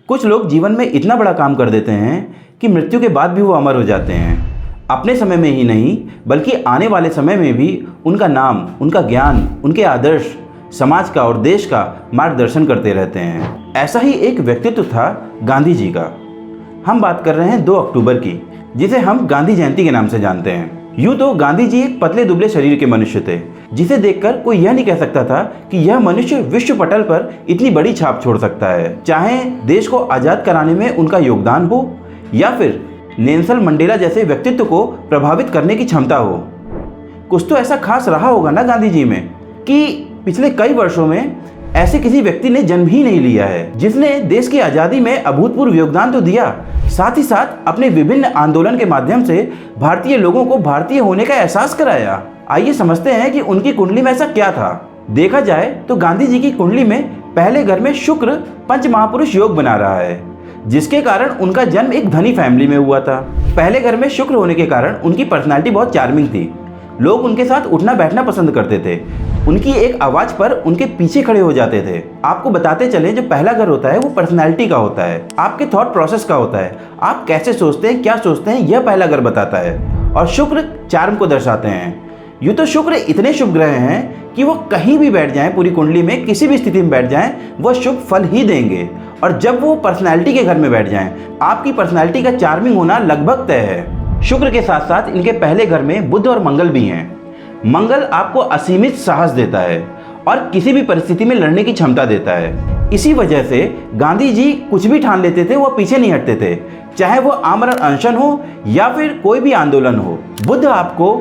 कुछ लोग जीवन में इतना बड़ा काम कर देते हैं कि मृत्यु के बाद भी वो अमर हो जाते हैं। अपने समय में ही नहीं बल्कि आने वाले समय में भी उनका नाम, उनका ज्ञान, उनके आदर्श समाज का और देश का मार्गदर्शन करते रहते हैं। ऐसा ही एक व्यक्तित्व था गांधी जी का। हम बात कर रहे हैं 2 अक्टूबर की, जिसे हम गांधी जयंती के नाम से जानते हैं। यूँ तो गांधी जी एक पतले दुबले शरीर के मनुष्य थे, जिसे देखकर कोई यह नहीं कह सकता था कि यह मनुष्य विश्व पटल पर इतनी बड़ी छाप छोड़ सकता है। चाहे देश को आज़ाद कराने में उनका योगदान हो या फिर नेल्सन मंडेला जैसे व्यक्तित्व को प्रभावित करने की क्षमता हो। कुछ तो ऐसा खास रहा होगा ना गांधी जी में कि पिछले कई वर्षों में ऐसे किसी व्यक्ति ने जन्म ही नहीं लिया है जिसने देश की आज़ादी में अभूतपूर्व योगदान तो दिया, साथ ही साथ अपने विभिन्न आंदोलन के माध्यम से भारतीय लोगों को भारतीय होने का एहसास कराया। आइए समझते हैं कि उनकी कुंडली में ऐसा क्या था। देखा जाए तो गांधी जी की कुंडली में पहले घर में शुक्र पंच महापुरुष योग बना रहा है, जिसके कारण उनका जन्म एक धनी फैमिली में हुआ था। पहले घर में शुक्र होने के कारण उनकी पर्सनालिटी बहुत चार्मिंग थी। लोग उनके साथ उठना बैठना पसंद करते थे। उनकी एक आवाज़ पर उनके पीछे खड़े हो जाते थे। आपको बताते चले, जो पहला घर होता है वो पर्सनैलिटी का होता है, आपके थॉट प्रोसेस का होता है। आप कैसे सोचते हैं, क्या सोचते हैं, यह पहला घर बताता है। और शुक्र चार्म को दर्शाते हैं। यूँ तो शुक्र इतने शुभ ग्रह हैं कि वो कहीं भी बैठ जाएं, पूरी कुंडली में किसी भी स्थिति में बैठ जाएं, वह शुभ फल ही देंगे। और जब वो पर्सनैलिटी के घर में बैठ जाएं, आपकी पर्सनैलिटी का चार्मिंग होना लगभग तय है। शुक्र के साथ साथ इनके पहले घर में बुध और मंगल भी हैं। मंगल आपको असीमित साहस देता है और किसी भी परिस्थिति में लड़ने की क्षमता देता है। इसी वजह से गांधी जी कुछ भी ठान लेते थे, वो पीछे नहीं हटते थे, चाहे वो आमरण अनशन हो या फिर कोई भी आंदोलन हो। बुध आपको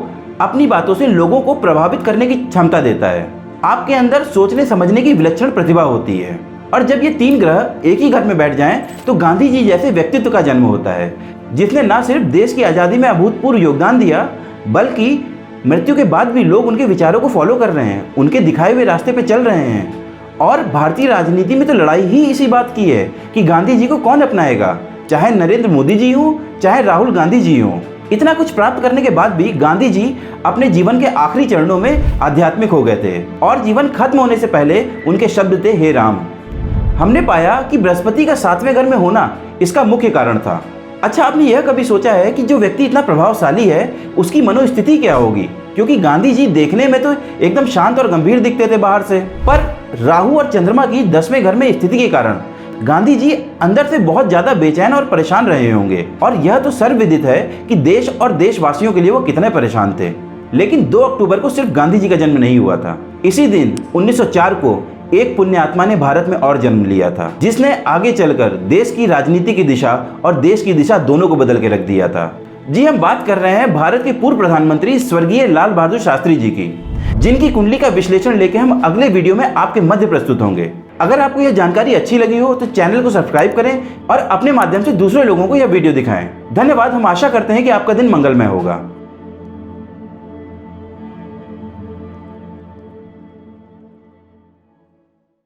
अपनी बातों से लोगों को प्रभावित करने की क्षमता देता है। आपके अंदर सोचने समझने की विलक्षण प्रतिभा होती है। और जब ये 3 ग्रह एक ही घर में बैठ जाएं, तो गांधी जी जैसे व्यक्तित्व का जन्म होता है, जिसने न सिर्फ देश की आज़ादी में अभूतपूर्व योगदान दिया, बल्कि मृत्यु के बाद भी लोग उनके विचारों को फॉलो कर रहे हैं, उनके दिखाए हुए रास्ते पे चल रहे हैं। और भारतीय राजनीति में तो लड़ाई ही इसी बात की है कि गांधी जी को कौन अपनाएगा, चाहे नरेंद्र मोदी जी हों, चाहे राहुल गांधी जी हों। इतना कुछ प्राप्त करने के बाद भी गांधी जी अपने जीवन के आखिरी चरणों में आध्यात्मिक हो गए थे और जीवन खत्म होने से पहले उनके शब्द थे, हे राम। हमने पाया कि बृहस्पति का 7वें घर में होना इसका मुख्य कारण था। अच्छा, आपने यह कभी सोचा है कि जो व्यक्ति इतना प्रभावशाली है उसकी मनोस्थिति क्या होगी? क्योंकि गांधी जी देखने में तो एकदम शांत और गंभीर दिखते थे बाहर से, पर राहु और चंद्रमा की 10वें घर में स्थिति के कारण गांधी जी अंदर से बहुत ज्यादा बेचैन और परेशान रहे होंगे। और यह तो सर्वविदित है कि देश और देशवासियों के लिए वो कितने परेशान थे। लेकिन 2 अक्टूबर को सिर्फ गांधी जी का जन्म नहीं हुआ था। इसी दिन 1904 को एक पुण्यात्मा ने भारत में और जन्म लिया था, जिसने आगे चलकर देश की राजनीति की दिशा और देश की दिशा दोनों को बदल के रख दिया था। जी, हम बात कर रहे हैं भारत के पूर्व प्रधानमंत्री स्वर्गीय लाल बहादुर शास्त्री जी की, जिनकी कुंडली का विश्लेषण लेके हम अगले वीडियो में आपके मध्य प्रस्तुत होंगे। अगर आपको यह जानकारी अच्छी लगी हो तो चैनल को सब्सक्राइब करें और अपने माध्यम से दूसरे लोगों को यह वीडियो दिखाएं। धन्यवाद। हम आशा करते हैं कि आपका दिन मंगलमय होगा।